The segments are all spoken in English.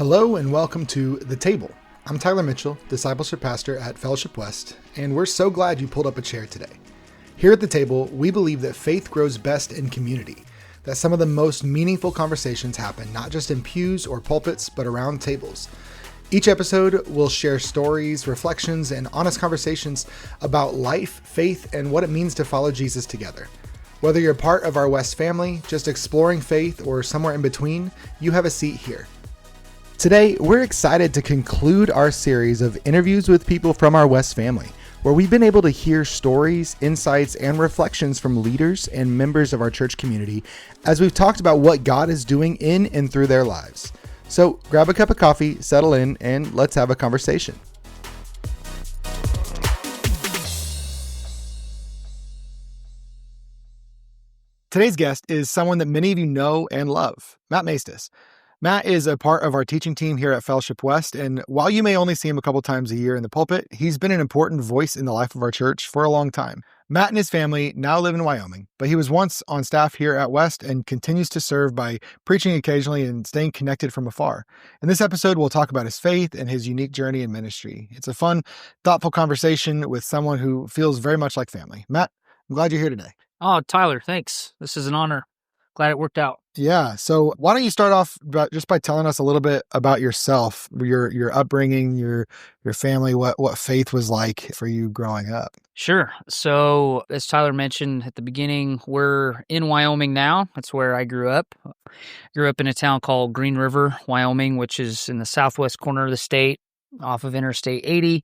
Hello and welcome to The Table. I'm Tyler Mitchell, Discipleship Pastor at Fellowship West, and we're so glad you pulled up a chair today. Here at The Table, we believe that faith grows best in community, that some of the most meaningful conversations happen not just in pews or pulpits, but around tables. Each episode will share stories, reflections, and honest conversations about life, faith, and what it means to follow Jesus together. Whether you're part of our West family, just exploring faith, or somewhere in between, you have a seat here. Today, we're excited to conclude our series of interviews with people from our West family, where we've been able to hear stories, insights, and reflections from leaders and members of our church community as we've talked about what God is doing in and through their lives. So grab a cup of coffee, settle in, and let's have a conversation. Today's guest is someone that many of you know and love, Matt Maestas. Matt is a part of our teaching team here at Fellowship West, and while you may only see him a couple times a year in the pulpit, he's been an important voice in the life of our church for a long time. Matt and his family now live in Wyoming, but he was once on staff here at West and continues to serve by preaching occasionally and staying connected from afar. In this episode, we'll talk about his faith and his unique journey in ministry. It's a fun, thoughtful conversation with someone who feels very much like family. Matt, I'm glad you're here today. Oh, Tyler, thanks. This is an honor. Glad it worked out. Yeah. So why don't you start off just by telling us a little bit about yourself, your upbringing, your family, what faith was like for you growing up? Sure. So as Tyler mentioned at the beginning, we're in Wyoming now. That's where I grew up. Grew up in a town called Green River, Wyoming, which is in the southwest corner of the state off of Interstate 80.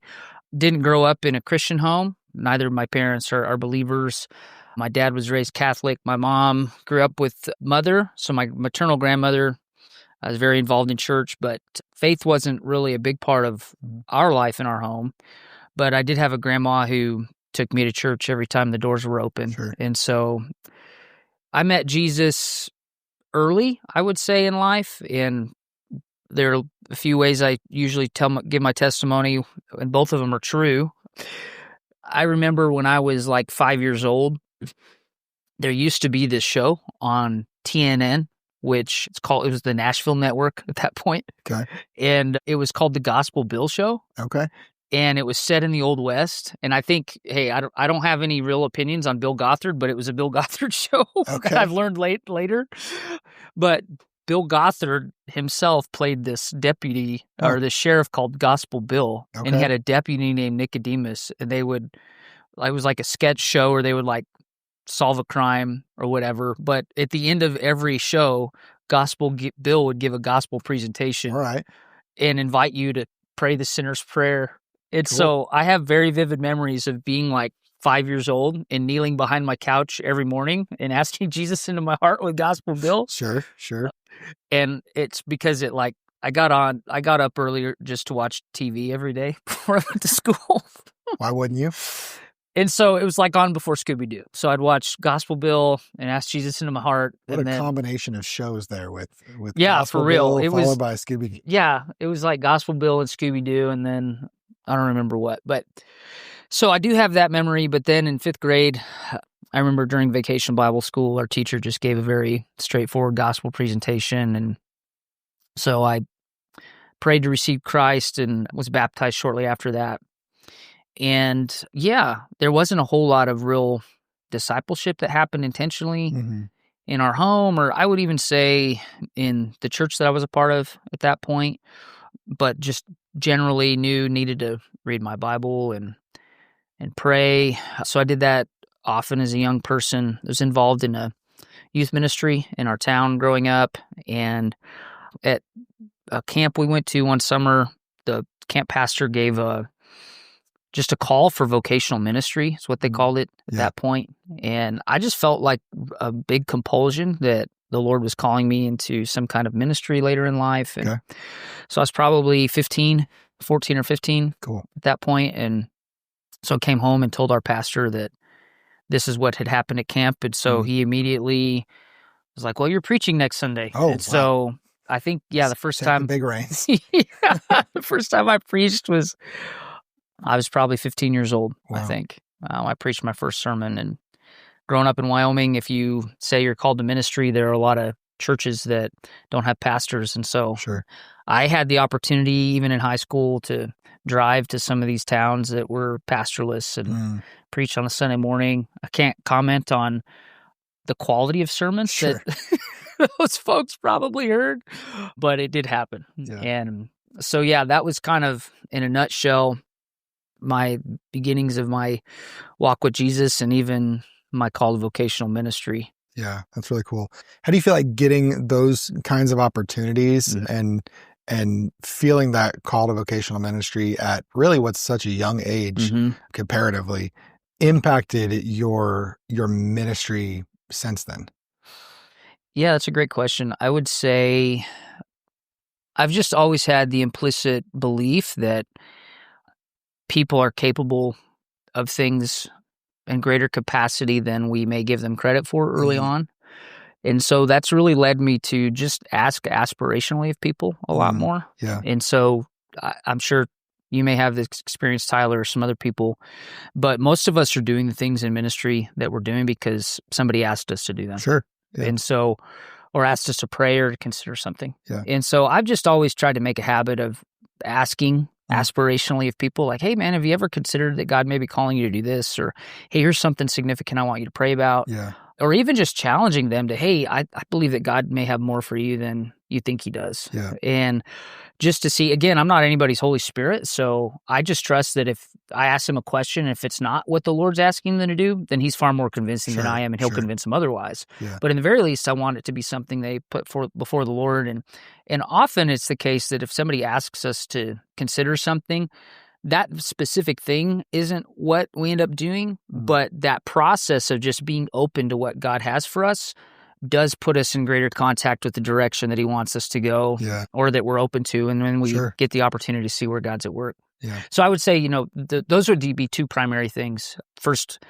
Didn't grow up in a Christian home. Neither of my parents are believers. My dad was raised Catholic. My mom grew up with mother. So my maternal grandmother was very involved in church, but faith wasn't really a big part of our life in our home. But I did have a grandma who took me to church every time the doors were open. Sure. And so I met Jesus early, I would say, in life. And there are a few ways I usually give my testimony, and both of them are true. I remember when I was like 5 years old, there used to be this show on TNN, which it was the Nashville Network at that point. Okay. And it was called the Gospel Bill Show. Okay. And it was set in the Old West. And I think, hey, I don't have any real opinions on Bill Gothard, but it was a Bill Gothard show that I've learned later. But Bill Gothard himself played this deputy or the sheriff called Gospel Bill. Okay. And he had a deputy named Nicodemus. And it was like a sketch show where they would like solve a crime or whatever. But at the end of every show, Bill would give a gospel presentation. All right. And invite you to pray the sinner's prayer. And Cool. So I have very vivid memories of being like 5 years old and kneeling behind my couch every morning and asking Jesus into my heart with Gospel Bill. Sure. And it's because I got up earlier just to watch TV every day before I went to school. Why wouldn't you? And so it was like on before Scooby-Doo. So I'd watch Gospel Bill and ask Jesus into my heart. What a combination of shows there with yeah, Gospel for real. Bill It followed was by Scooby-Doo. Yeah, it was like Gospel Bill and Scooby-Doo, and then I don't remember what. But so I do have that memory. But then in fifth grade, I remember during Vacation Bible School, our teacher just gave a very straightforward gospel presentation, and so I prayed to receive Christ and was baptized shortly after that. And yeah, there wasn't a whole lot of real discipleship that happened intentionally in our home, or I would even say in the church that I was a part of at that point, but just generally needed to read my Bible and pray. So I did that often as a young person. I was involved in a youth ministry in our town growing up, and at a camp we went to one summer, the camp pastor gave just a call for vocational ministry. Is what they called it at that point. And I just felt like a big compulsion that the Lord was calling me into some kind of ministry later in life. And so I was probably 14 or 15 Cool. at that point. And so I came home and told our pastor that this is what had happened at camp. And so he immediately was like, well, you're preaching next Sunday. Oh, and so I think, the first time. The big reins. The first time I preached I was probably 15 years old, Wow. I think. I preached my first sermon. And growing up in Wyoming, if you say you're called to ministry, there are a lot of churches that don't have pastors. And so Sure. I had the opportunity, even in high school, to drive to some of these towns that were pastorless and preach on a Sunday morning. I can't comment on the quality of sermons Sure. that those folks probably heard, but it did happen. Yeah. And so, yeah, that was kind of, in a nutshell, my beginnings of my walk with Jesus and even my call to vocational ministry. Yeah, that's really cool. How do you feel like getting those kinds of opportunities and feeling that call to vocational ministry at really what's such a young age comparatively impacted your ministry since then? Yeah, that's a great question. I would say I've just always had the implicit belief that people are capable of things in greater capacity than we may give them credit for early on. And so that's really led me to just ask aspirationally of people a lot more. Yeah. And so I'm sure you may have this experience, Tyler, or some other people, but most of us are doing the things in ministry that we're doing because somebody asked us to do them. Sure. Yeah. And so, or asked us to pray or to consider something. Yeah. And so I've just always tried to make a habit of asking aspirationally of people, like, hey, man, have you ever considered that God may be calling you to do this? Or, hey, here's something significant I want you to pray about. Yeah. Or even just challenging them to, hey, I believe that God may have more for you than you think he does. Yeah. And just to see, again, I'm not anybody's Holy Spirit, so I just trust that if I ask him a question, if it's not what the Lord's asking them to do, then he's far more convincing than I am, and he'll convince them otherwise. Yeah. But in the very least, I want it to be something they put before the Lord. And often it's the case that if somebody asks us to consider something, that specific thing isn't what we end up doing, but that process of just being open to what God has for us does put us in greater contact with the direction that he wants us to go, or that we're open to, and then we get the opportunity to see where God's at work. Yeah. So I would say, those would be two primary things. First,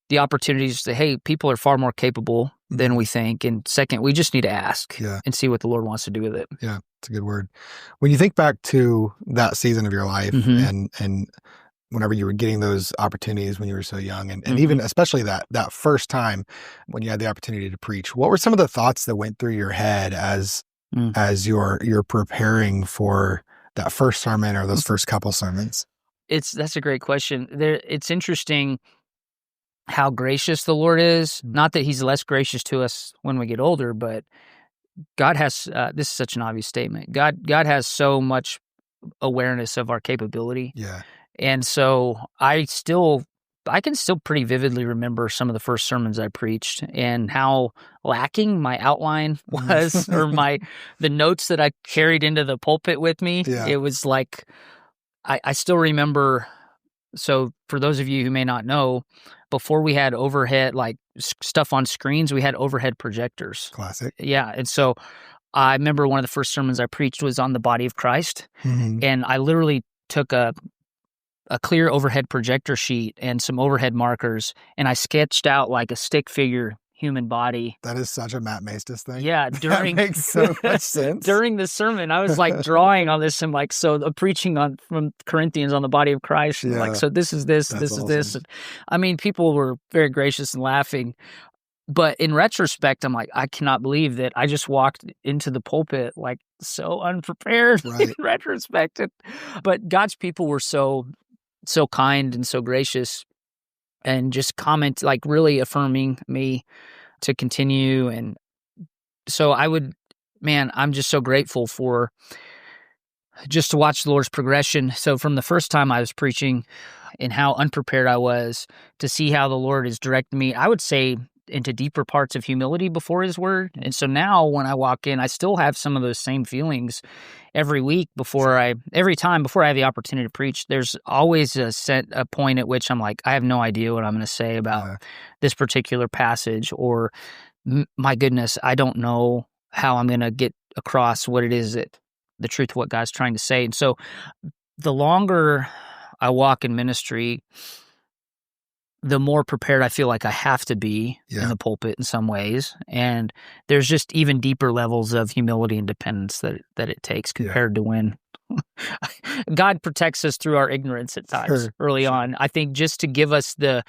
the opportunities to, hey, people are far more capable than we think. And second, we just need to ask and see what the Lord wants to do with it. Yeah, it's a good word. When you think back to that season of your life and whenever you were getting those opportunities when you were so young, and even especially that first time when you had the opportunity to preach, what were some of the thoughts that went through your head as you're preparing for that first sermon or those first couple sermons? That's a great question. It's interesting how gracious the Lord is. Not that he's less gracious to us when we get older, but God has, this is such an obvious statement. God has so much awareness of our capability. Yeah. And so I can still pretty vividly remember some of the first sermons I preached and how lacking my outline was, or the notes that I carried into the pulpit with me. Yeah. It was like, I still remember. So for those of you who may not know, before we had overhead, like stuff on screens, we had overhead projectors. Classic. Yeah. And so I remember one of the first sermons I preached was on the body of Christ. And I literally took a clear overhead projector sheet and some overhead markers, and I sketched out like a stick figure human body. That is such a Matt Maestas thing. Yeah, that makes so much sense. During the sermon, I was like drawing on this and like, so the preaching from Corinthians on the body of Christ, and like, so this is this, this is this. And, I mean, people were very gracious and laughing. But in retrospect, I'm like, I cannot believe that I just walked into the pulpit like so unprepared in retrospect. But God's people were so kind and so gracious, and just like really affirming me to continue. And so I'm just so grateful for just to watch the Lord's progression. So from the first time I was preaching and how unprepared I was, to see how the Lord is directing me, I would say, into deeper parts of humility before his word. And so now when I walk in, I still have some of those same feelings every time before I have the opportunity to preach. There's always a point at which I'm like, I have no idea what I'm going to say about this particular passage, or my goodness, I don't know how I'm going to get across what it is that the truth of what God's trying to say. And so the longer I walk in ministry, the more prepared I feel like I have to be in the pulpit in some ways. And there's just even deeper levels of humility and dependence that it takes compared to when God protects us through our ignorance at times early on. I think just to give us a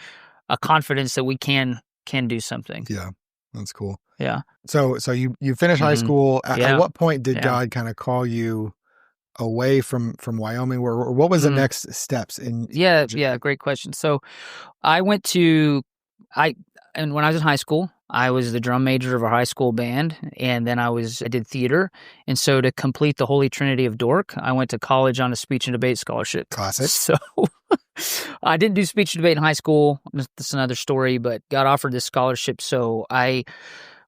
confidence that we can do something. Yeah. That's cool. Yeah. So you finished high school. At what point did God kind of call you away from Wyoming? Or what was the next steps in? Yeah. Great question. So I went to, and when I was in high school, I was the drum major of our high school band, and then I did theater. And so to complete the Holy Trinity of Dork, I went to college on a speech and debate scholarship. Classic. So I didn't do speech and debate in high school. That's another story, but got offered this scholarship. So I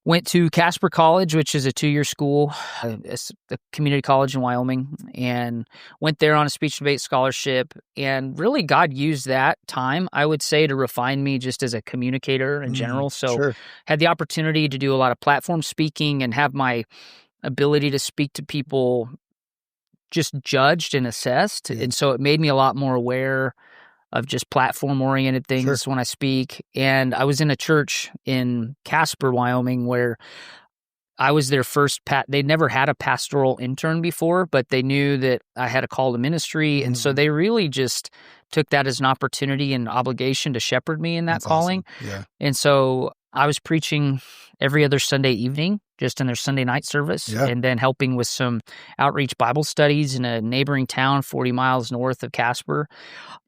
went to Casper College, which is a 2-year school, it's a community college in Wyoming, and went there on a speech debate scholarship. And really, God used that time, I would say, to refine me just as a communicator in general. So had the opportunity to do a lot of platform speaking and have my ability to speak to people just judged and assessed. And so it made me a lot more aware of just platform-oriented things when I speak. And I was in a church in Casper, Wyoming, where I was their first they'd never had a pastoral intern before, but they knew that I had a call to ministry. And so they really just took that as an opportunity and obligation to shepherd me in that calling. Awesome. Yeah. And so I was preaching every other Sunday evening, just in their Sunday night service, and then helping with some outreach Bible studies in a neighboring town 40 miles north of Casper.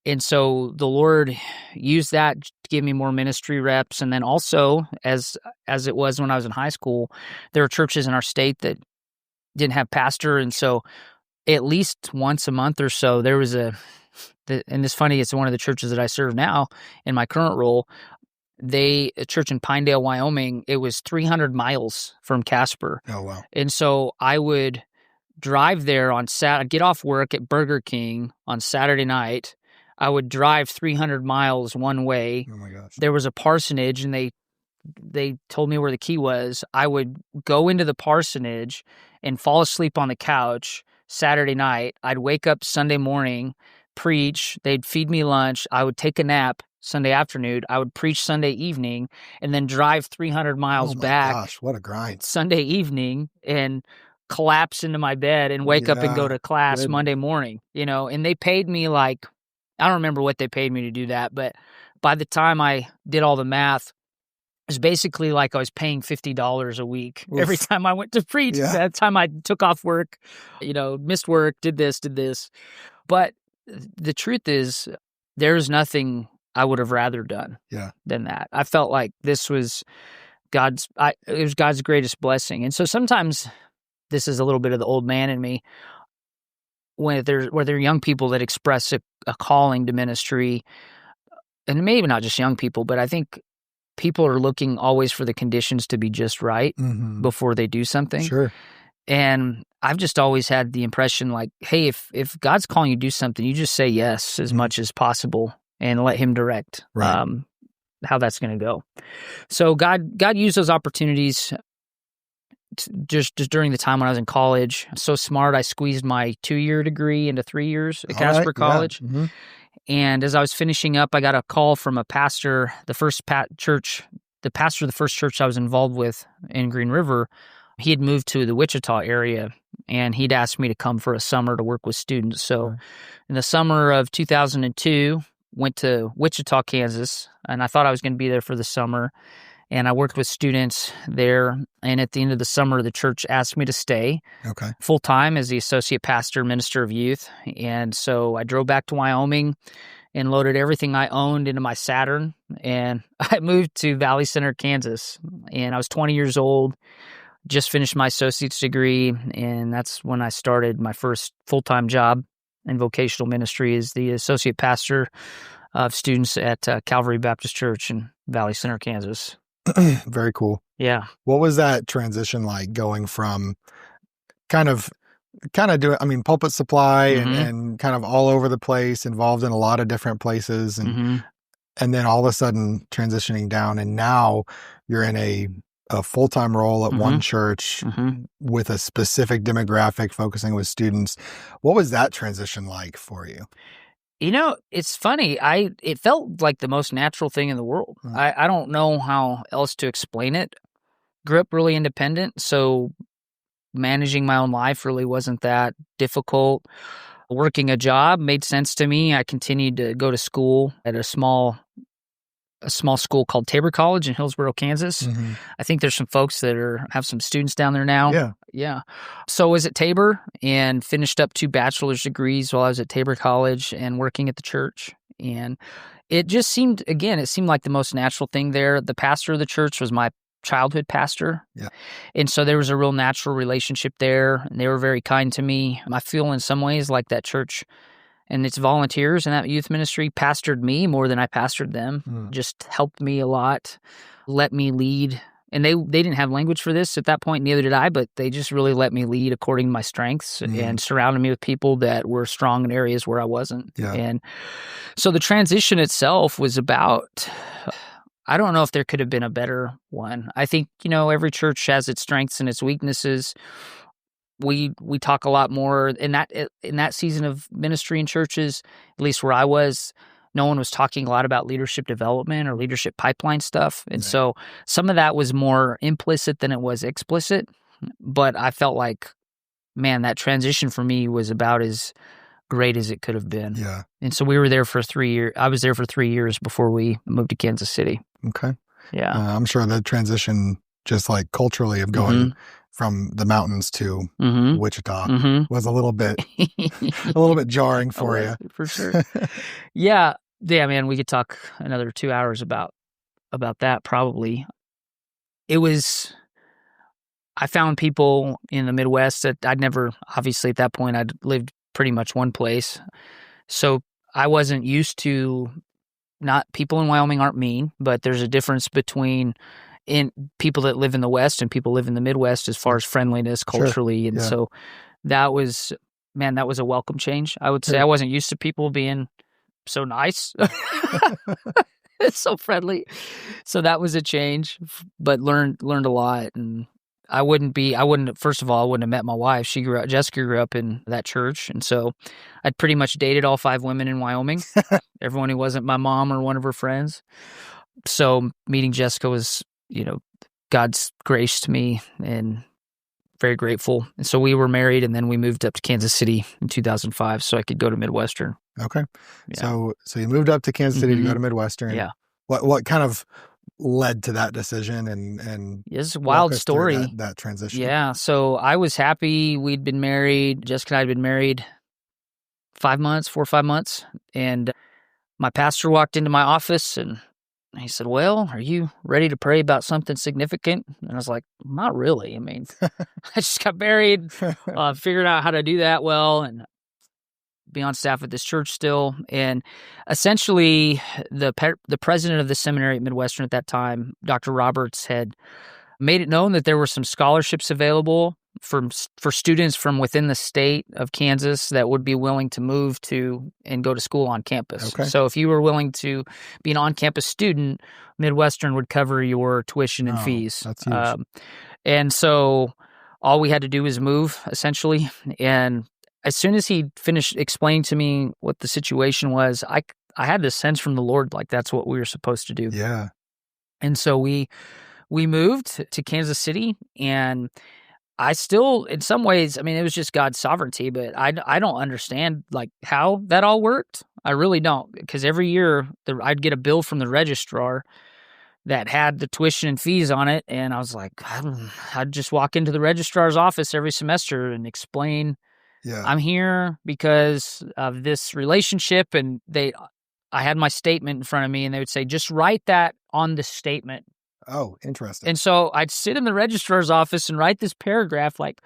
And so the Lord used that to give me more ministry reps. And then also, as it was when I was in high school, there were churches in our state that didn't have pastor. And so at least once a month or so, there was and it's funny, it's one of the churches that I serve now in my current role. A church in Pinedale, Wyoming, it was 300 miles from Casper. Oh, wow. And so I would drive there on I'd get off work at Burger King on Saturday night. I would drive 300 miles one way. Oh, my gosh. There was a parsonage, and they told me where the key was. I would go into the parsonage and fall asleep on the couch Saturday night. I'd wake up Sunday morning, preach. They'd feed me lunch. I would take a nap Sunday afternoon. I would preach Sunday evening, and then drive 300 miles back. Gosh, what a grind. Sunday evening and collapse into my bed and wake up and go to class Monday morning, and they paid me I don't remember what they paid me to do that, but by the time I did all the math, it was basically like I was paying $50 a week every time I went to preach. That time I took off work, missed work, did this. But the truth is, there's nothing I would have rather done than that. I felt like this was God's greatest blessing. And so sometimes this is a little bit of the old man in me. Where there are young people that express a calling to ministry, and maybe not just young people, but I think people are looking always for the conditions to be just right before they do something. Sure. And I've just always had the impression hey, if God's calling you to do something, you just say yes as much as possible and let Him direct how that's going to go. So God used those opportunities just during the time when I was in college. So smart, I squeezed my 2-year degree into 3 years at Casper College. Yeah. And as I was finishing up, I got a call from a pastor, the pastor of the first church I was involved with in Green River. He had moved to the Wichita area, and he'd asked me to come for a summer to work with students. So in the summer of 2002, went to Wichita, Kansas, and I thought I was going to be there for the summer. And I worked with students there. And at the end of the summer, the church asked me to stay full-time as the associate pastor, minister of youth. And so I drove back to Wyoming and loaded everything I owned into my Saturn. And I moved to Valley Center, Kansas. And I was 20 years old, just finished my associate's degree. And that's when I started my first full-time job in vocational ministry as the associate pastor of students at Calvary Baptist Church in Valley Center, Kansas. Very cool. Yeah. What was that transition like, going from kind of doing, pulpit supply and kind of all over the place, involved in a lot of different places, and then all of a sudden transitioning down, and now you're in a full-time role at one church with a specific demographic, focusing with students. What was that transition like for you? It's funny. It felt like the most natural thing in the world. I don't know how else to explain it. Grew up really independent, so managing my own life really wasn't that difficult. Working a job made sense to me. I continued to go to school at a small a small school called Tabor College in Hillsboro, Kansas. Mm-hmm. I think there's some folks that have some students down there now. Yeah. Yeah. So I was at Tabor and finished up 2 bachelor's degrees while I was at Tabor College and working at the church. And it just seemed like the most natural thing there. The pastor of the church was my childhood pastor. Yeah. And so there was a real natural relationship there, and they were very kind to me. I feel in some ways like that church and its volunteers and that youth ministry pastored me more than I pastored them. Just helped me a lot, let me lead. And they didn't have language for this at that point, neither did I, but they just really let me lead according to my strengths and surrounded me with people that were strong in areas where I wasn't. Yeah. And so the transition itself was about, I don't know if there could have been a better one. I think, every church has its strengths and its weaknesses. We talk a lot more in that season of ministry in churches, at least where I was. No one was talking a lot about leadership development or leadership pipeline stuff. And so some of that was more implicit than it was explicit. But I felt like, man, that transition for me was about as great as it could have been. Yeah. And so we were there for 3 years. I was there for 3 years before we moved to Kansas City. Okay. Yeah. I'm sure the transition, just like culturally, of going from the mountains to Wichita was a little bit jarring for you. For sure. Yeah, man, we could talk another 2 hours about that probably. I found people in the Midwest that I'd never, obviously at that point I'd lived pretty much one place. So I wasn't used to, not people in Wyoming aren't mean, but there's a difference between in people that live in the West and people live in the Midwest as far as friendliness culturally. Sure. And so that was a welcome change. I would say I wasn't used to people being so nice. It's so friendly. So that was a change, but learned a lot. And first of all, I wouldn't have met my wife. Jessica grew up in that church. And so I'd pretty much dated all 5 women in Wyoming, everyone who wasn't my mom or one of her friends. So meeting Jessica was, God's grace to me, and very grateful. And so we were married, and then we moved up to Kansas City in 2005 so I could go to Midwestern. Okay. Yeah. So you moved up to Kansas City to go to Midwestern. Yeah. What kind of led to that decision and it's a wild story. That transition. Yeah. So I was happy. We'd been married. Jessica and I had been married 4 or 5 months. And my pastor walked into my office and he said, "Well, are you ready to pray about something significant?" And I was like, "Not really. I mean, I just got married, figured out how to do that well, and be on staff at this church still." And essentially, the president of the seminary at Midwestern at that time, Dr. Roberts, had made it known that there were some scholarships available for students from within the state of Kansas that would be willing to move to and go to school on campus. Okay. So if you were willing to be an on-campus student, Midwestern would cover your tuition and fees. That's huge. And so all we had to do was move, essentially. And as soon as he finished explaining to me what the situation was, I had this sense from the Lord, like that's what we were supposed to do. Yeah. And so we moved to Kansas City, and I still, in some ways, I mean, it was just God's sovereignty, but I don't understand like how that all worked. I really don't, because every year I'd get a bill from the registrar that had the tuition and fees on it, and I was like, I'd just walk into the registrar's office every semester and explain, I'm here because of this relationship, and I had my statement in front of me, and they would say, just write that on the statement. Oh, interesting. And so I'd sit in the registrar's office and write this paragraph like,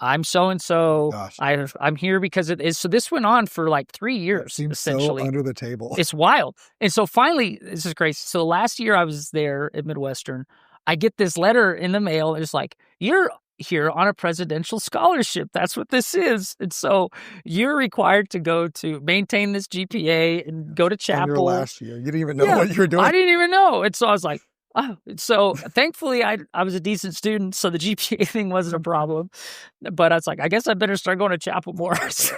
I'm so-and-so, I'm here because it is. So this went on for like 3 years, it seems essentially. so under the table. It's wild. And so finally, this is crazy. So last year I was there at Midwestern, I get this letter in the mail. It's like, you're here on a presidential scholarship. That's what this is. And so you're required to go to maintain this GPA and go to chapel. In your last year. You didn't even know what you were doing. I didn't even know. And so I was like, oh, so thankfully I was a decent student, so the GPA thing wasn't a problem. But I was like, I guess I better start going to chapel more. So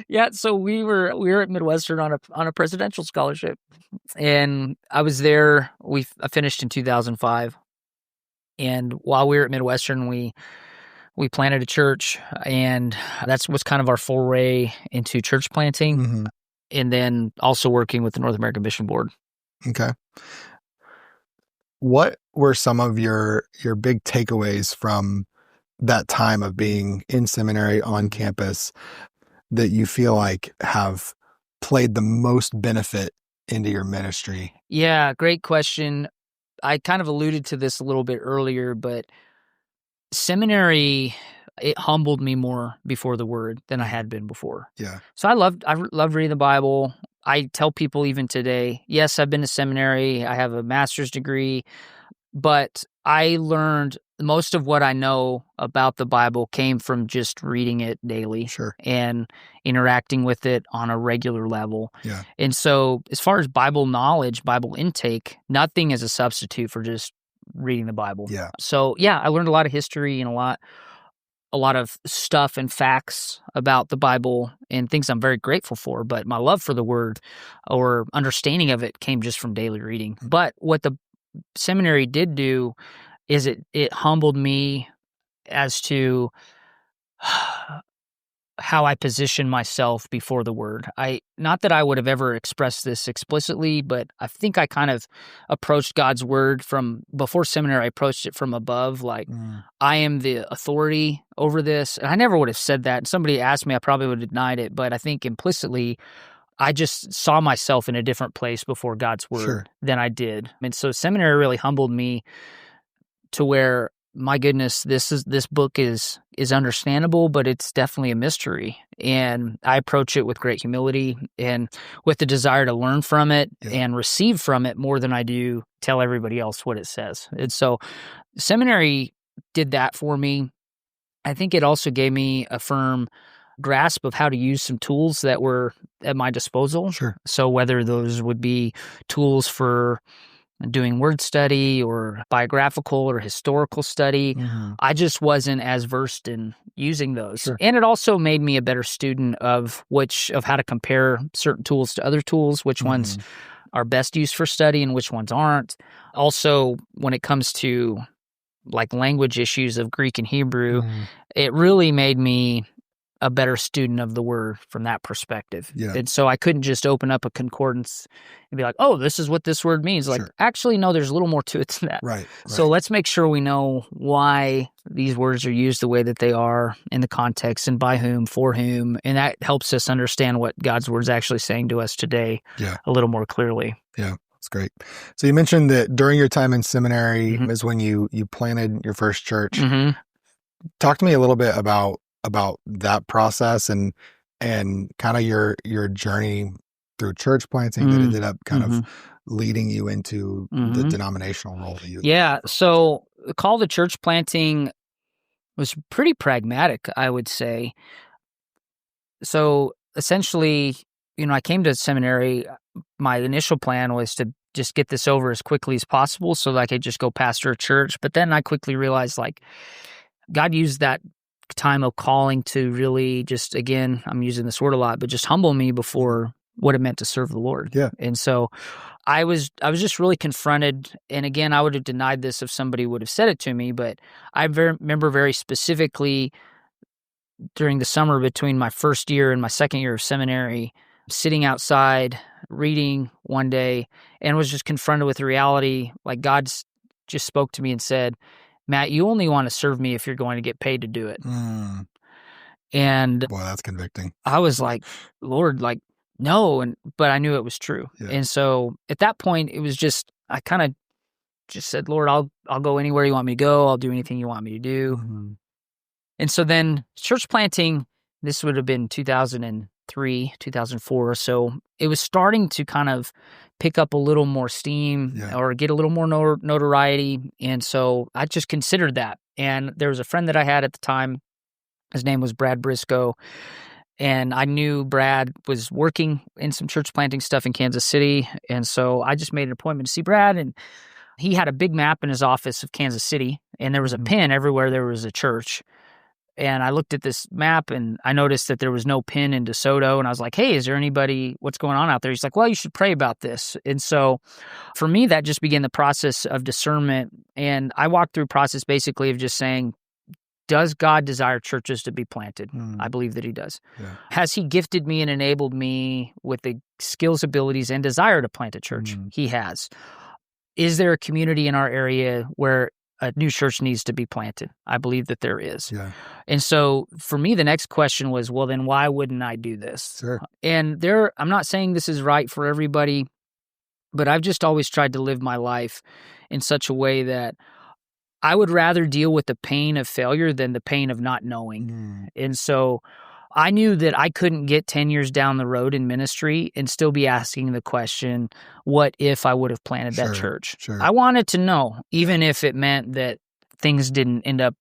yeah, so we were at Midwestern on a presidential scholarship, and I was there. I finished in 2005, and while we were at Midwestern, we planted a church, and that was kind of our foray into church planting. and then also working with the North American Mission Board. Okay. What were some of your big takeaways from that time of being in seminary on campus that you feel like have played the most benefit into your ministry? Yeah, great question. I kind of alluded to this a little bit earlier, but seminary, it humbled me more before the Word than I had been before. Yeah. So I loved reading the Bible. I tell people even today, yes, I've been to seminary. I have a master's degree, but I learned most of what I know about the Bible came from just reading it daily. Sure. And interacting with it on a regular level. Yeah. And so as far as Bible knowledge, Bible intake, nothing is a substitute for just reading the Bible. Yeah. So yeah, I learned a lot of history and a lot of stuff and facts about the Bible and things I'm very grateful for, but my love for the Word or understanding of it came just from daily reading. But what the seminary did do is it humbled me as to how I position myself before the Word. Not that I would have ever expressed this explicitly, but I think I kind of approached God's Word from before seminary. I approached it from above, like I am the authority over this. And I never would have said that. Somebody asked me, I probably would have denied it, but I think implicitly I just saw myself in a different place before God's Word than I did. And so seminary really humbled me to where, my goodness, this book is understandable, but it's definitely a mystery. And I approach it with great humility and with the desire to learn from it and receive from it more than I do tell everybody else what it says. And so seminary did that for me. I think it also gave me a firm grasp of how to use some tools that were at my disposal. Sure. So whether those would be tools for doing word study or biographical or historical study, I just wasn't as versed in using those. Sure. And it also made me a better student of how to compare certain tools to other tools, which ones are best used for study and which ones aren't. Also, when it comes to like language issues of Greek and Hebrew, it really made me a better student of the Word from that perspective. Yeah. And so I couldn't just open up a concordance and be like, oh, this is what this word means. Like, actually, no, there's a little more to it than that. Right. So let's make sure we know why these words are used the way that they are in the context and by whom, for whom. And that helps us understand what God's Word is actually saying to us today a little more clearly. Yeah. That's great. So you mentioned that during your time in seminary is when you planted your first church. Talk to me a little bit about that process and kind of your journey through church planting that ended up kind of leading you into the denominational role that you. Yeah. So the call to church planting was pretty pragmatic, I would say. So essentially, I came to seminary. My initial plan was to just get this over as quickly as possible so that I could just go pastor a church. But then I quickly realized, like, God used that time of calling to really just, again, I'm using this word a lot, but just humble me before what it meant to serve the Lord. Yeah. And so I was just really confronted. And again, I would have denied this if somebody would have said it to me, but I remember very specifically during the summer between my first year and my second year of seminary, sitting outside reading one day and was just confronted with the reality, like God just spoke to me and said, Matt, you only want to serve me if you're going to get paid to do it. And boy, that's convicting. I was like, Lord, like, no. But I knew it was true. Yeah. And so at that point, it was just, I kind of just said, Lord, I'll go anywhere you want me to go. I'll do anything you want me to do. And so then church planting, this would have been 2003, 2004. So it was starting to kind of pick up a little more steam or get a little more notoriety. And so I just considered that. And there was a friend that I had at the time. His name was Brad Briscoe. And I knew Brad was working in some church planting stuff in Kansas City. And so I just made an appointment to see Brad. And he had a big map in his office of Kansas City. And there was a pin everywhere there was a church. And I looked at this map and I noticed that there was no pin in DeSoto. And I was like, hey, is there anybody, what's going on out there? He's like, well, you should pray about this. And so for me, that just began the process of discernment. And I walked through a process basically of just saying, does God desire churches to be planted? I believe that he does. Yeah. Has he gifted me and enabled me with the skills, abilities, and desire to plant a church? He has. Is there a community in our area where a new church needs to be planted? I believe that there is. Yeah. And so for me, the next question was, well, then why wouldn't I do this? Sure. And I'm not saying this is right for everybody, but I've just always tried to live my life in such a way that I would rather deal with the pain of failure than the pain of not knowing. And so I knew that I couldn't get 10 years down the road in ministry and still be asking the question, what if I would have planted that church? Sure. I wanted to know, even if it meant that things didn't end up,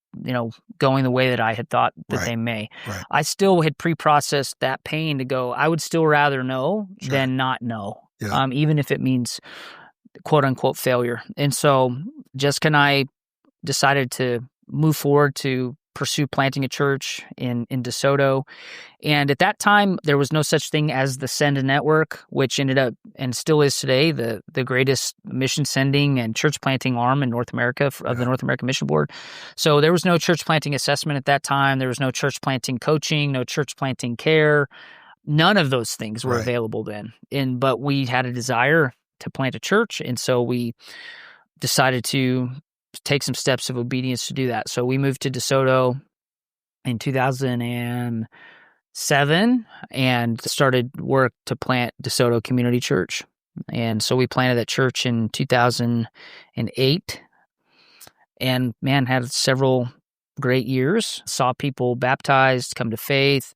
going the way that I had thought that they may. Right. I still had pre-processed that pain to go, I would still rather know than not know, even if it means quote unquote failure. And so Jessica and I decided to move forward to pursue planting a church in DeSoto. And at that time, there was no such thing as the Send Network, which ended up and still is today the greatest mission sending and church planting arm in North America of the North American Mission Board. So there was no church planting assessment at that time. There was no church planting coaching, no church planting care. None of those things were available then. But we had a desire to plant a church, and so we decided to take some steps of obedience to do that. So we moved to DeSoto in 2007 and started work to plant DeSoto Community Church. And so we planted that church in 2008 and, had several great years, saw people baptized, come to faith.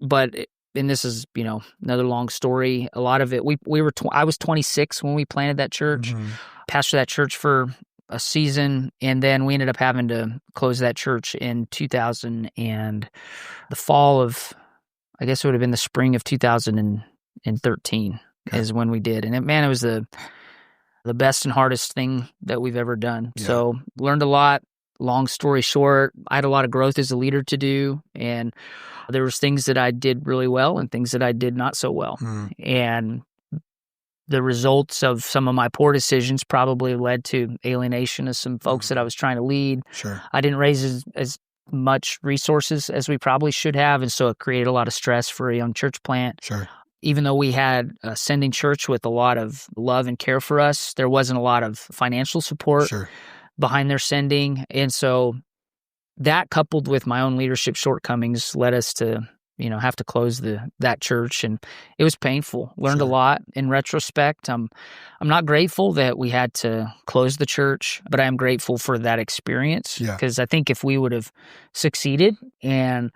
And this is, another long story. A lot of it, I was 26 when we planted that church, pastored that church for a season, and then we ended up having to close that church in 2000 and the fall of, I guess it would have been the spring of 2013 is when we did. And it was the best and hardest thing that we've ever done. Yeah. So learned a lot. Long story short, I had a lot of growth as a leader to do, and there was things that I did really well and things that I did not so well. And the results of some of my poor decisions probably led to alienation of some folks that I was trying to lead. Sure. I didn't raise as much resources as we probably should have, and so it created a lot of stress for a young church plant. Sure. Even though we had a sending church with a lot of love and care for us, there wasn't a lot of financial support behind their sending. And so that, coupled with my own leadership shortcomings, led us to have to close that church, and it was painful. Learned a lot in retrospect. I'm not grateful that we had to close the church, but I am grateful for that experience, because I think if we would have succeeded and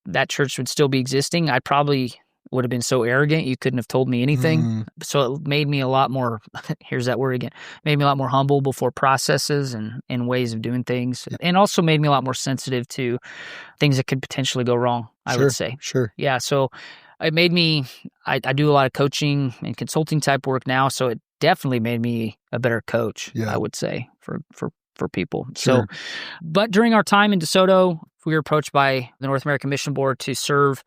that church would still be existing, I probably would have been so arrogant you couldn't have told me anything. So it made me a lot more, here's that word again, made me a lot more humble before processes and ways of doing things, and also made me a lot more sensitive to things that could potentially go wrong, I would say. Sure. Yeah, so it made me, I do a lot of coaching and consulting type work now, so it definitely made me a better coach, I would say, for people. Sure. So, but during our time in DeSoto, we were approached by the North American Mission Board to serve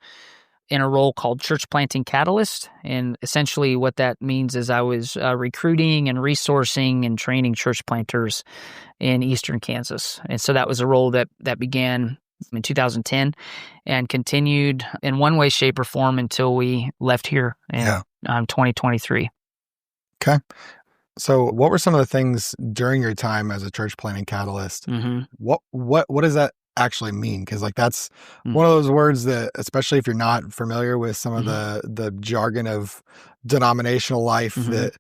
in a role called Church Planting Catalyst. And essentially what that means is I was recruiting and resourcing and training church planters in eastern Kansas. And so that was a role that began in 2010 and continued in one way, shape, or form until we left here in 2023. Okay. So what were some of the things during your time as a church planting catalyst? What does that actually mean? Because that's one of those words that, especially if you're not familiar with some of the jargon of denominational life, that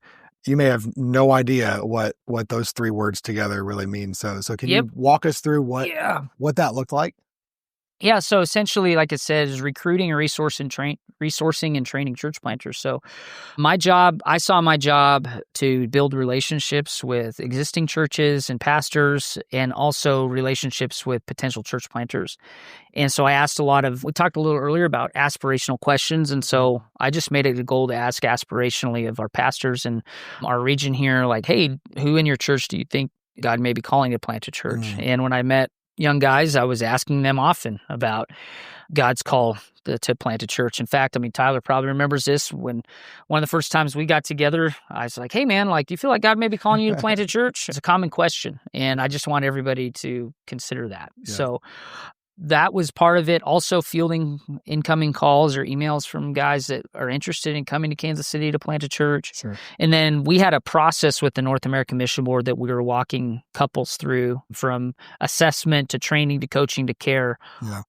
you may have no idea what those three words together really mean. So can you walk us through what that looked like? Yeah, so essentially, like I said, is recruiting and resourcing and training church planters. So I saw my job to build relationships with existing churches and pastors, and also relationships with potential church planters. And so I asked we talked a little earlier about aspirational questions, and so I just made it a goal to ask aspirationally of our pastors in our region here, like, hey, who in your church do you think God may be calling to plant a church? And when I met young guys, I was asking them often about God's call to plant a church. In fact, I mean, Tyler probably remembers this. When one of the first times we got together, I was like, hey, man, like, do you feel like God may be calling you to plant a church? It's a common question. And I just want everybody to consider that. Yeah. So that was part of it. Also fielding incoming calls or emails from guys that are interested in coming to Kansas City to plant a church. Sure. And then we had a process with the North American Mission Board that we were walking couples through, from assessment to training to coaching to care. Yeah.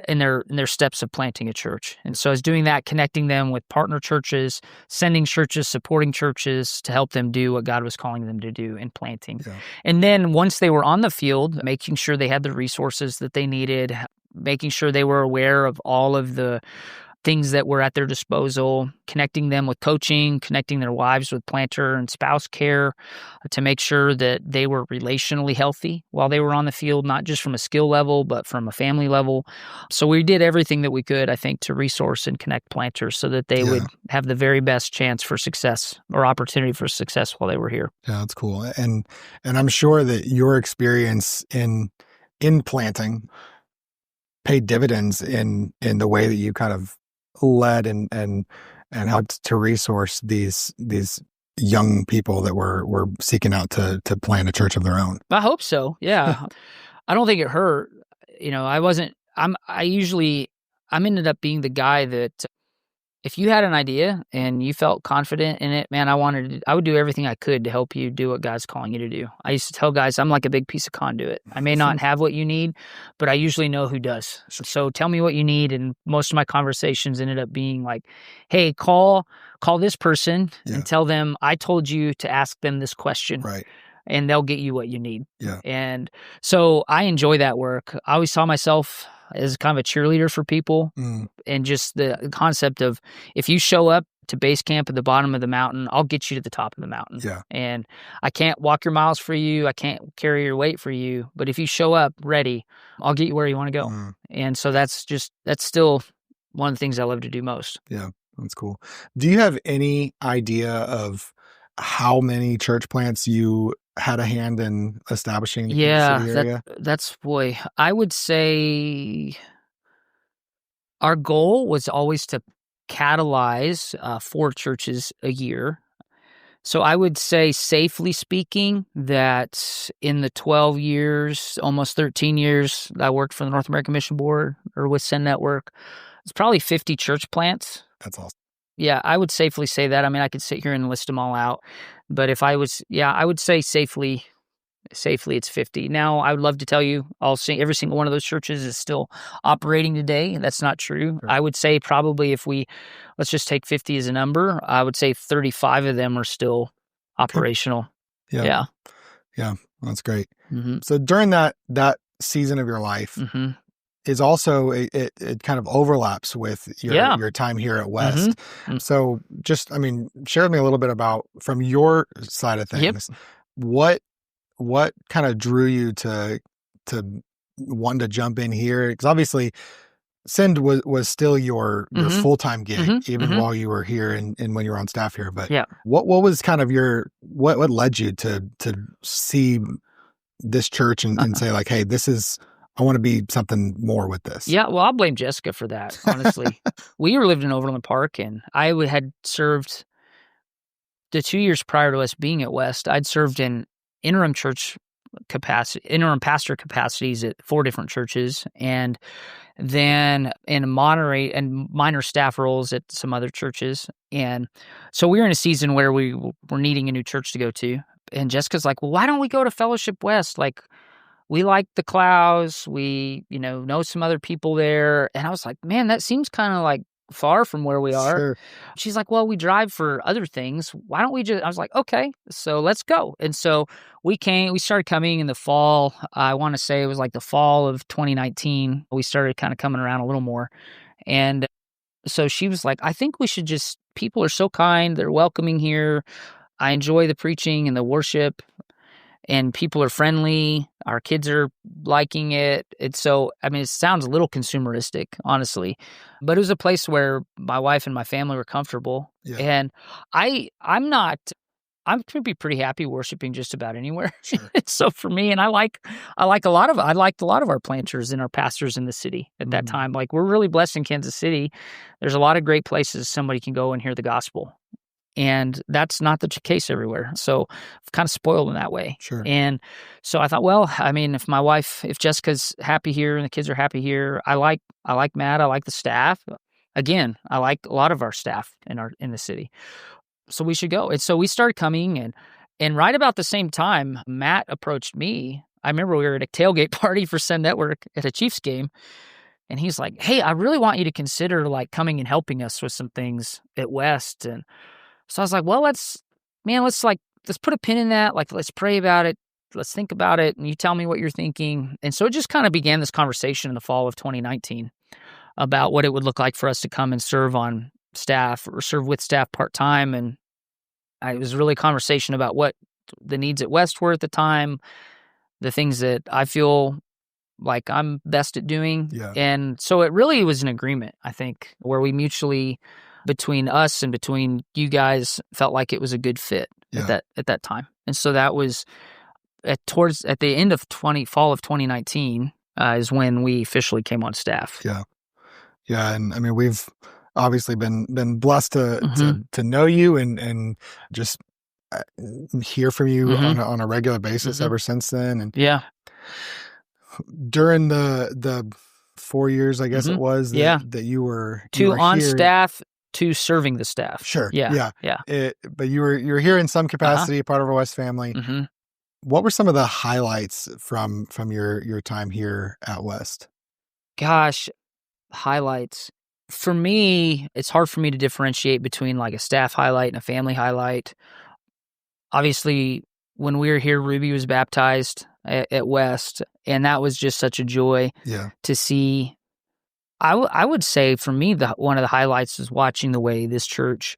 In their steps of planting a church. And so I was doing that, connecting them with partner churches, sending churches, supporting churches to help them do what God was calling them to do in planting. Yeah. And then once they were on the field, making sure they had the resources that they needed, making sure they were aware of all of the things that were at their disposal, connecting them with coaching, connecting their wives with planter and spouse care to make sure that they were relationally healthy while they were on the field, not just from a skill level, but from a family level. So we did everything that we could, I think, to resource and connect planters so that they would have the very best chance for success or opportunity for success while they were here. Yeah, that's cool. And I'm sure that your experience in planting paid dividends in the way that you kind of led and helped to resource these young people that were seeking out to plant a church of their own. I hope so. Yeah. I don't think it hurt. You know, I'm ended up being the guy that if you had an idea and you felt confident in it, man, I would do everything I could to help you do what God's calling you to do. I used to tell guys, I'm like a big piece of conduit. I may not have what you need, but I usually know who does. So tell me what you need. And most of my conversations ended up being like, hey, call this person and tell them I told you to ask them this question. Right. And they'll get you what you need. Yeah. And so I enjoy that work. I always saw myself as kind of a cheerleader for people, and just the concept of, if you show up to base camp at the bottom of the mountain, I'll get you to the top of the mountain. Yeah. And I can't walk your miles for you. I can't carry your weight for you. But if you show up ready, I'll get you where you want to go. And so that's still one of the things I love to do most. Yeah, that's cool. Do you have any idea of how many church plants you had a hand in establishing in the city area? That's boy. I would say our goal was always to catalyze 4 churches a year. So I would say, safely speaking, that in the 12 years, almost 13 years that I worked for the North American Mission Board or with Send Network, it's probably 50 church plants. That's awesome. Yeah, I would safely say that. I mean, I could sit here and list them all out, but if I was, I would say safely it's 50. Now, I would love to tell you every single one of those churches is still operating today. That's not true. Sure. I would say probably let's just take 50 as a number, I would say 35 of them are still operational. Yeah. That's great. Mm-hmm. So during that season of your life, is also it kind of overlaps with your time here at West. Mm-hmm. So just, share with me a little bit about, from your side of things, what kind of drew you to want to jump in here? Because obviously Send was still your full-time gig, even while you were here and when you were on staff here. But what was kind of what led you to see this church and say, like, hey, I want to be something more with this? Yeah, well, I'll blame Jessica for that, honestly. We lived in Overland Park, and I had served the 2 years prior to us being at West. I'd served in interim pastor capacities at 4 different churches, and then in minor staff roles at some other churches. And so we were in a season where we were needing a new church to go to. And Jessica's like, well, why don't we go to Fellowship West? Like, we like the Clows. We, know some other people there. And I was like, man, that seems kind of like far from where we are. Sure. She's like, well, we drive for other things. Why don't we I was like, okay, so let's go. And so we started coming in the fall. I want to say it was like the fall of 2019. We started kind of coming around a little more. And so she was like, I think we should people are so kind. They're welcoming here. I enjoy the preaching and the worship, and people are friendly. Our kids are liking it. It sounds a little consumeristic, honestly, but it was a place where my wife and my family were comfortable. Yeah. And I I'm going to be pretty happy worshiping just about anywhere. Sure. So for me, and I liked a lot of our planters and our pastors in the city at that time. Like, we're really blessed in Kansas City. There's a lot of great places somebody can go and hear the gospel. And that's not the case everywhere. So I'm kind of spoiled in that way. Sure. And so I thought, well, I mean, if Jessica's happy here and the kids are happy here, I like Matt, I like the staff. Again, I like a lot of our staff in the city. So we should go. And so we started coming, and right about the same time, Matt approached me. I remember we were at a tailgate party for Send Network at a Chiefs game. And he's like, hey, I really want you to consider like coming and helping us with some things at West. And so I was like, well, let's put a pin in that. Like, let's pray about it. Let's think about it. And you tell me what you're thinking. And so it just kind of began this conversation in the fall of 2019 about what it would look like for us to come and serve on staff or serve with staff part-time. And it was really a conversation about what the needs at West were at the time, the things that I feel like I'm best at doing. Yeah. And so it really was an agreement, I think, where we mutually, between us and between you guys, felt like it was a good fit at that time. And so that was at the end of fall of 2019 is when we officially came on staff. Yeah. Yeah. And I mean, we've obviously been blessed to know you and just hear from you on a regular basis ever since then. And during the 4 years, I guess it was that you were on here. Staff to serving the staff. Sure. Yeah. But you were here in some capacity, part of our West family. What were some of the highlights from your time here at West? Gosh, highlights. For me, it's hard for me to differentiate between like a staff highlight and a family highlight. Obviously, when we were here, Ruby was baptized at West, and that was just such a joy to see. I would say for me, one of the highlights is watching the way this church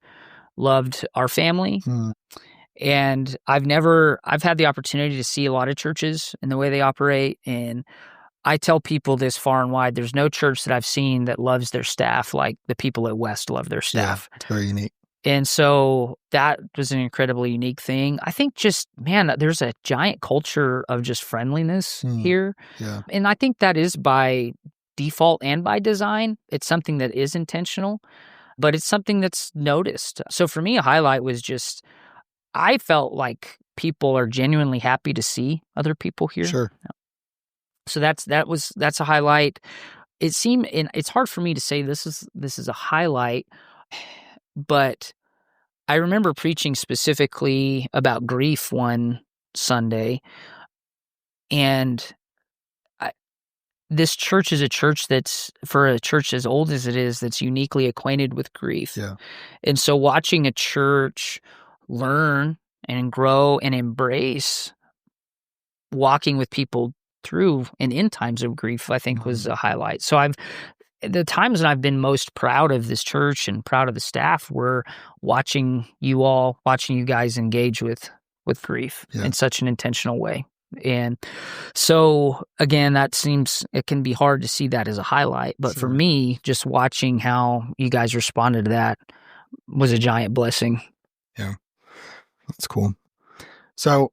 loved our family. And I've had the opportunity to see a lot of churches and the way they operate. And I tell people this far and wide, there's no church that I've seen that loves their staff like the people at West love their staff. Yeah, it's very unique. And so that was an incredibly unique thing. I think just, man, there's a giant culture of just friendliness here. Yeah. And I think that is by default and by design. It's something that is intentional, but it's something that's noticed. So for me, a highlight was just, I felt like people are genuinely happy to see other people here. Sure. So that's a highlight. It seemed, and it's hard for me to say this is a highlight, but I remember preaching specifically about grief one Sunday, and this church is a church that's, for a church as old as it is, that's uniquely acquainted with grief. Yeah. And so watching a church learn and grow and embrace walking with people through and in times of grief, I think was a highlight. So the times that I've been most proud of this church and proud of the staff were watching you guys engage with grief in such an intentional way. And so again, it can be hard to see that as a highlight, but for me, just watching how you guys responded to that was a giant blessing. Yeah. That's cool. So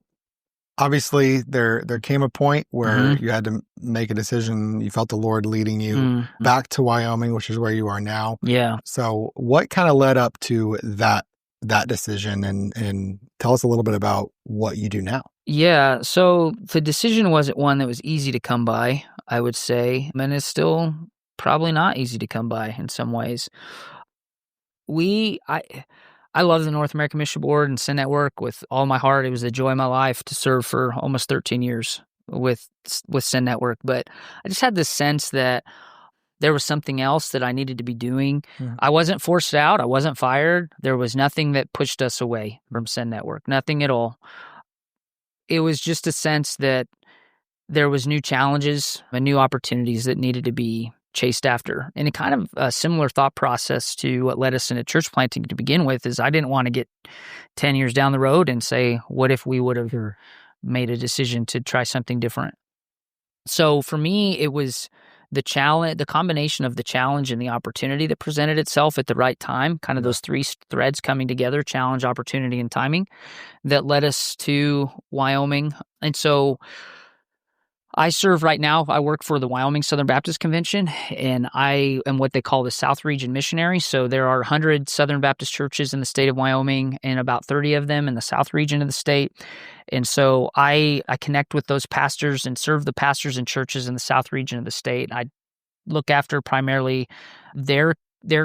obviously there came a point where you had to make a decision. You felt the Lord leading you back to Wyoming, which is where you are now. Yeah. So what kind of led up to that decision, and tell us a little bit about what you do now? Yeah. So the decision wasn't one that was easy to come by, I would say. And it's still probably not easy to come by in some ways. I love the North American Mission Board and Send Network with all my heart. It was the joy of my life to serve for almost 13 years with Send Network. But I just had this sense that there was something else that I needed to be doing. I wasn't forced out. I wasn't fired. There was nothing that pushed us away from Send Network, nothing at all. It was just a sense that there was new challenges and new opportunities that needed to be chased after. And a kind of a similar thought process to what led us into church planting to begin with is I didn't want to get 10 years down the road and say, what if we would have made a decision to try something different? So for me, it was the combination of the challenge and the opportunity that presented itself at the right time, kind of those three threads coming together, challenge, opportunity, and timing, that led us to Wyoming. And so I serve right now. I work for the Wyoming Southern Baptist Convention, and I am what they call the South Region missionary. So there are 100 Southern Baptist churches in the state of Wyoming and about 30 of them in the South Region of the state. And so I connect with those pastors and serve the pastors and churches in the South Region of the state. I look after primarily their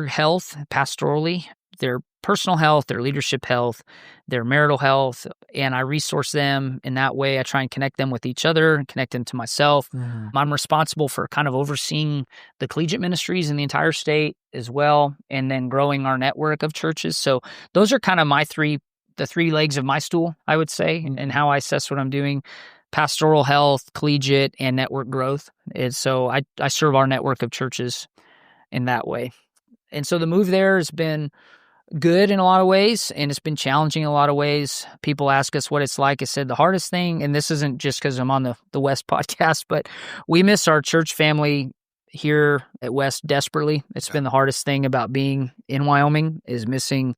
health pastorally, their personal health, their leadership health, their marital health, and I resource them in that way. I try and connect them with each other and connect them to myself. I'm responsible for kind of overseeing the collegiate ministries in the entire state as well, and then growing our network of churches. So those are kind of the three legs of my stool, I would say, and how I assess what I'm doing: pastoral health, collegiate, and network growth. And so I serve our network of churches in that way. And so the move there has been good in a lot of ways, and it's been challenging in a lot of ways. People ask us what it's like. I said the hardest thing, and this isn't just because I'm on the West podcast, but we miss our church family here at West desperately. It's been the hardest thing about being in Wyoming, is missing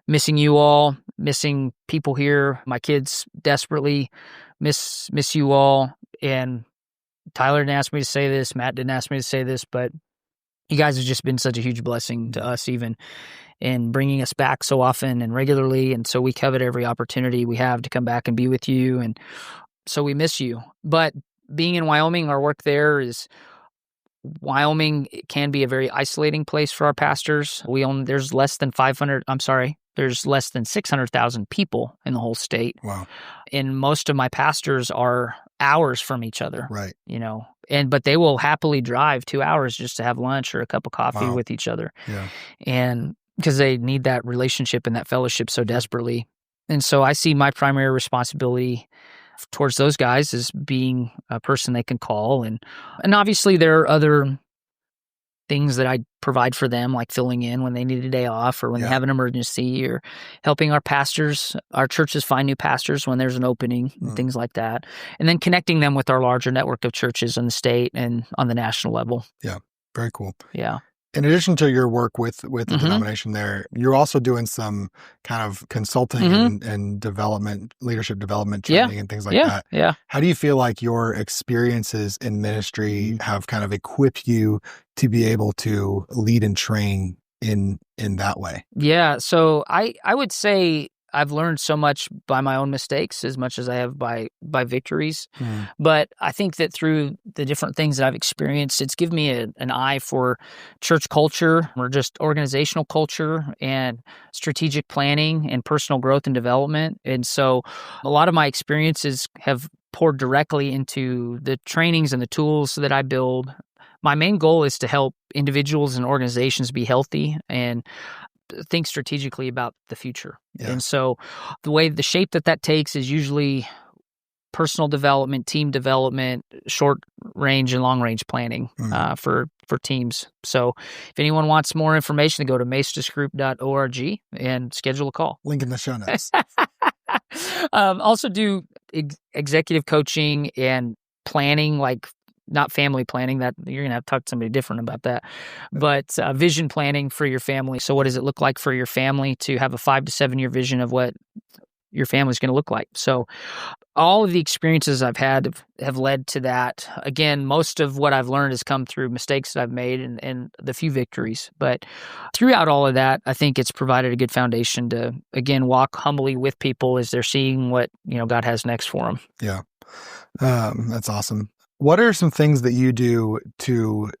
you all, missing people here. My kids desperately miss you all. And Tyler didn't ask me to say this, Matt didn't ask me to say this, but you guys have just been such a huge blessing to us, even in bringing us back so often and regularly. And so we covet every opportunity we have to come back and be with you. And so we miss you. But being in Wyoming, our work there is, Wyoming can be a very isolating place for our pastors. There's less than 600,000 people in the whole state. Wow. And most of my pastors are hours from each other. Right. But they will happily drive 2 hours just to have lunch or a cup of coffee with each other. Yeah. And because they need that relationship and that fellowship so desperately. And so I see my primary responsibility towards those guys as being a person they can call. And obviously there are other things that I provide for them, like filling in when they need a day off or when they have an emergency, or helping our churches find new pastors when there's an opening and things like that. And then connecting them with our larger network of churches in the state and on the national level. Yeah. Very cool. Yeah. In addition to your work with the denomination there, you're also doing some kind of consulting and leadership development training and things like that. Yeah. How do you feel like your experiences in ministry have kind of equipped you to be able to lead and train in that way? Yeah. So I would say I've learned so much by my own mistakes as much as I have by victories. But I think that through the different things that I've experienced, it's given me an eye for church culture, or just organizational culture, and strategic planning and personal growth and development. And so a lot of my experiences have poured directly into the trainings and the tools that I build. My main goal is to help individuals and organizations be healthy and think strategically about the future. Yeah. And so the shape that takes is usually personal development, team development, short range and long range planning for teams. So if anyone wants more information, go to maestasgroup.org and schedule a call. Link in the show notes. Also do executive coaching and planning, like not family planning, that you're going to have to talk to somebody different about that, but vision planning for your family. So what does it look like for your family to have a 5 to 7 year vision of what your family is going to look like? So all of the experiences I've had have led to that. Again, most of what I've learned has come through mistakes that I've made and the few victories. But throughout all of that, I think it's provided a good foundation to, again, walk humbly with people as they're seeing what, God has next for them. Yeah. That's awesome. What are some things that you do to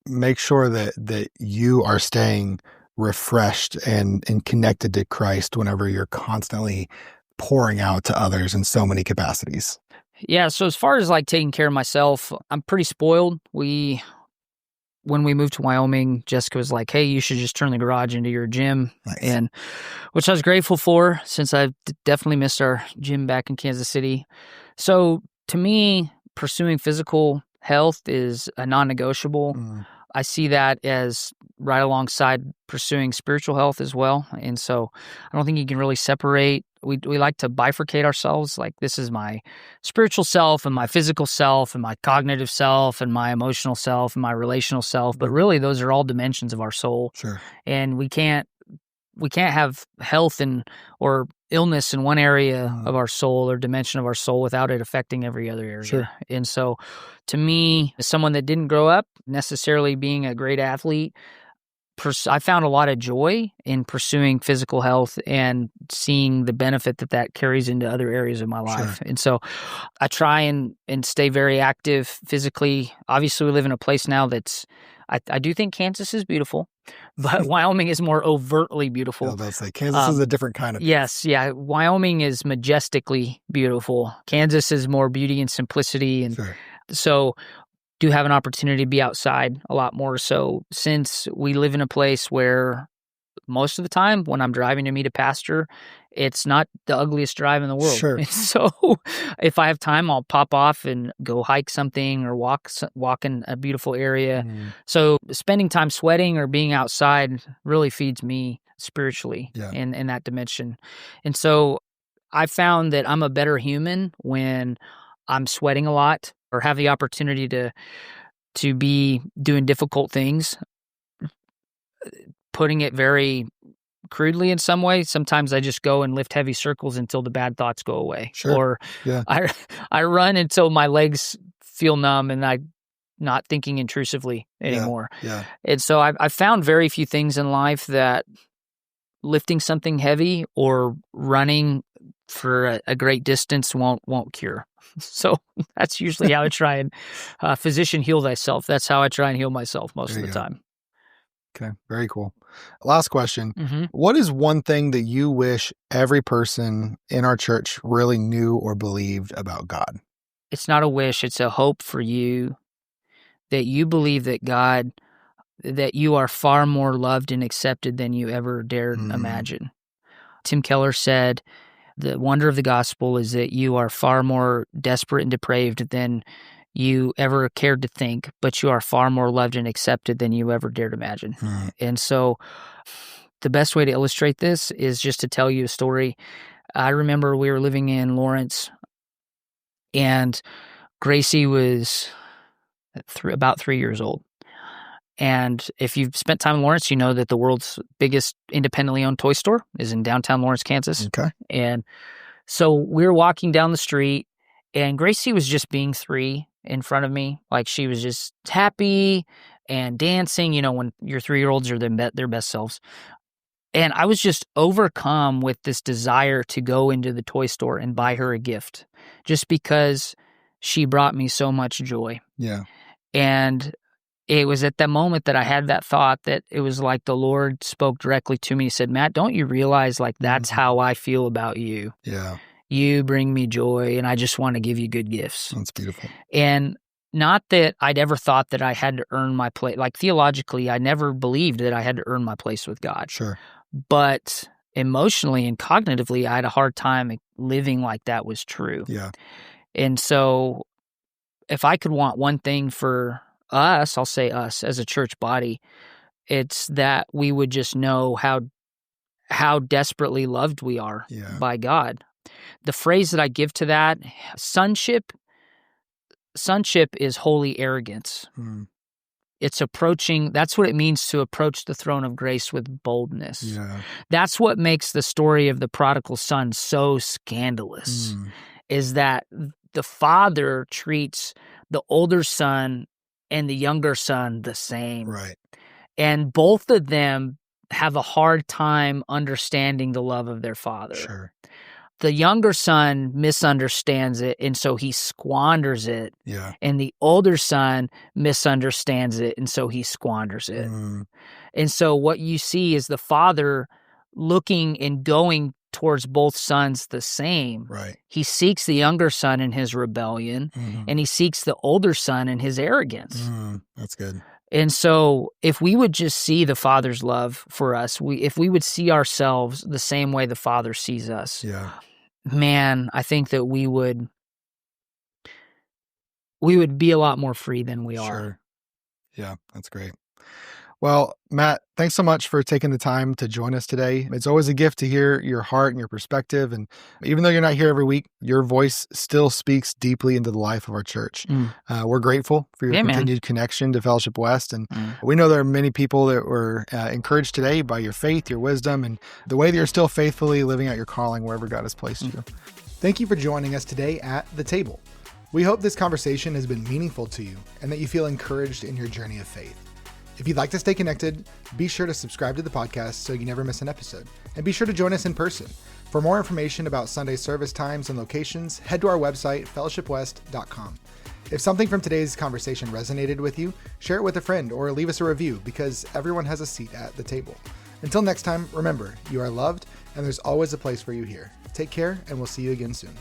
make sure that you are staying refreshed and connected to Christ whenever you're constantly pouring out to others in so many capacities? Yeah. So as far as like taking care of myself, I'm pretty spoiled. When we moved to Wyoming, Jessica was like, "Hey, you should just turn the garage into your gym." Nice. And which I was grateful for, since I've definitely missed our gym back in Kansas City. So to me, pursuing physical health is a non-negotiable. I see that as right alongside pursuing spiritual health as well. And so I don't think you can really separate we like to bifurcate ourselves. Like, this is my spiritual self and my physical self and my cognitive self and my emotional self and my relational self. But really, those are all dimensions of our soul. Sure. And we can't have health or illness in one area of our soul or dimension of our soul without it affecting every other area. Sure. And so, to me, as someone that didn't grow up necessarily being a great athlete, I found a lot of joy in pursuing physical health and seeing the benefit that carries into other areas of my life. Sure. And so I try and stay very active physically. Obviously, we live in a place now that's, I do think Kansas is beautiful, but Wyoming is more overtly beautiful. I'll say Kansas is a different kind of. Yes, yeah. Wyoming is majestically beautiful. Kansas is more beauty and simplicity. And Sure. so do have an opportunity to be outside a lot more. So since we live in a place where most of the time when I'm driving to meet a pastor, it's not the ugliest drive in the world. Sure. So if I have time, I'll pop off and go hike something or walk in a beautiful area. So spending time sweating or being outside really feeds me spiritually in that dimension. And so I found that I'm a better human when I'm sweating a lot or have the opportunity to be doing difficult things. Putting it very crudely in some way, sometimes I just go and lift heavy circles until the bad thoughts go away. Sure. Or I run until my legs feel numb and I'm not thinking intrusively anymore. Yeah. And so I found very few things in life that lifting something heavy or running for a great distance won't cure. So that's usually how I try and physician heal thyself. That's how I try and heal myself most of the time. Okay, very cool. Last question. Mm-hmm. What is one thing that you wish every person in our church really knew or believed about God? It's not a wish. It's a hope for you that you believe that God, that you are far more loved and accepted than you ever dared imagine. Tim Keller said, the wonder of the gospel is that you are far more desperate and depraved than you ever cared to think, but you are far more loved and accepted than you ever dared imagine. And so the best way to illustrate this is just to tell you a story. I remember we were living in Lawrence, and Gracie was about 3 years old. And if you've spent time in Lawrence, you know that the world's biggest independently owned toy store is in downtown Lawrence, Kansas. Okay. And so we were walking down the street, and Gracie was just being 3 in front of me. Like, she was just happy and dancing, when your 3-year-olds are their best selves. And I was just overcome with this desire to go into the toy store and buy her a gift just because she brought me so much joy. Yeah. And it was at that moment that I had that thought that it was like the Lord spoke directly to me. He said, Matt, don't you realize that's how I feel about you? Yeah. You bring me joy, and I just want to give you good gifts. That's beautiful. And not that I'd ever thought that I had to earn my place. Like, theologically, I never believed that I had to earn my place with God. Sure. But emotionally and cognitively, I had a hard time living like that was true. Yeah. And so if I could want one thing for us, I'll say us as a church body, it's that we would just know how desperately loved we are by God. The phrase that I give to that, sonship is holy arrogance. It's approaching, that's what it means to approach the throne of grace with boldness. Yeah. That's what makes the story of the prodigal son so scandalous, is that the father treats the older son and the younger son the same. Right. And both of them have a hard time understanding the love of their father. Sure. The younger son misunderstands it, and so he squanders it. Yeah. And the older son misunderstands it, and so he squanders it. And so what you see is the father looking and going towards both sons the same. Right. He seeks the younger son in his rebellion, and he seeks the older son in his arrogance. That's good. And so if we would just see the Father's love for us, if we would see ourselves the same way the Father sees us, man, I think that we would be a lot more free than we are. Sure. Yeah, that's great. Well, Matt, thanks so much for taking the time to join us today. It's always a gift to hear your heart and your perspective. And even though you're not here every week, your voice still speaks deeply into the life of our church. We're grateful for your continued connection to Fellowship West. And we know there are many people that were encouraged today by your faith, your wisdom, and the way that you're still faithfully living out your calling wherever God has placed you. Thank you for joining us today at The Table. We hope this conversation has been meaningful to you and that you feel encouraged in your journey of faith. If you'd like to stay connected, be sure to subscribe to the podcast so you never miss an episode. And be sure to join us in person. For more information about Sunday service times and locations, head to our website, fellowshipwest.com. If something from today's conversation resonated with you, share it with a friend or leave us a review because everyone has a seat at the table. Until next time, remember, you are loved and there's always a place for you here. Take care and we'll see you again soon.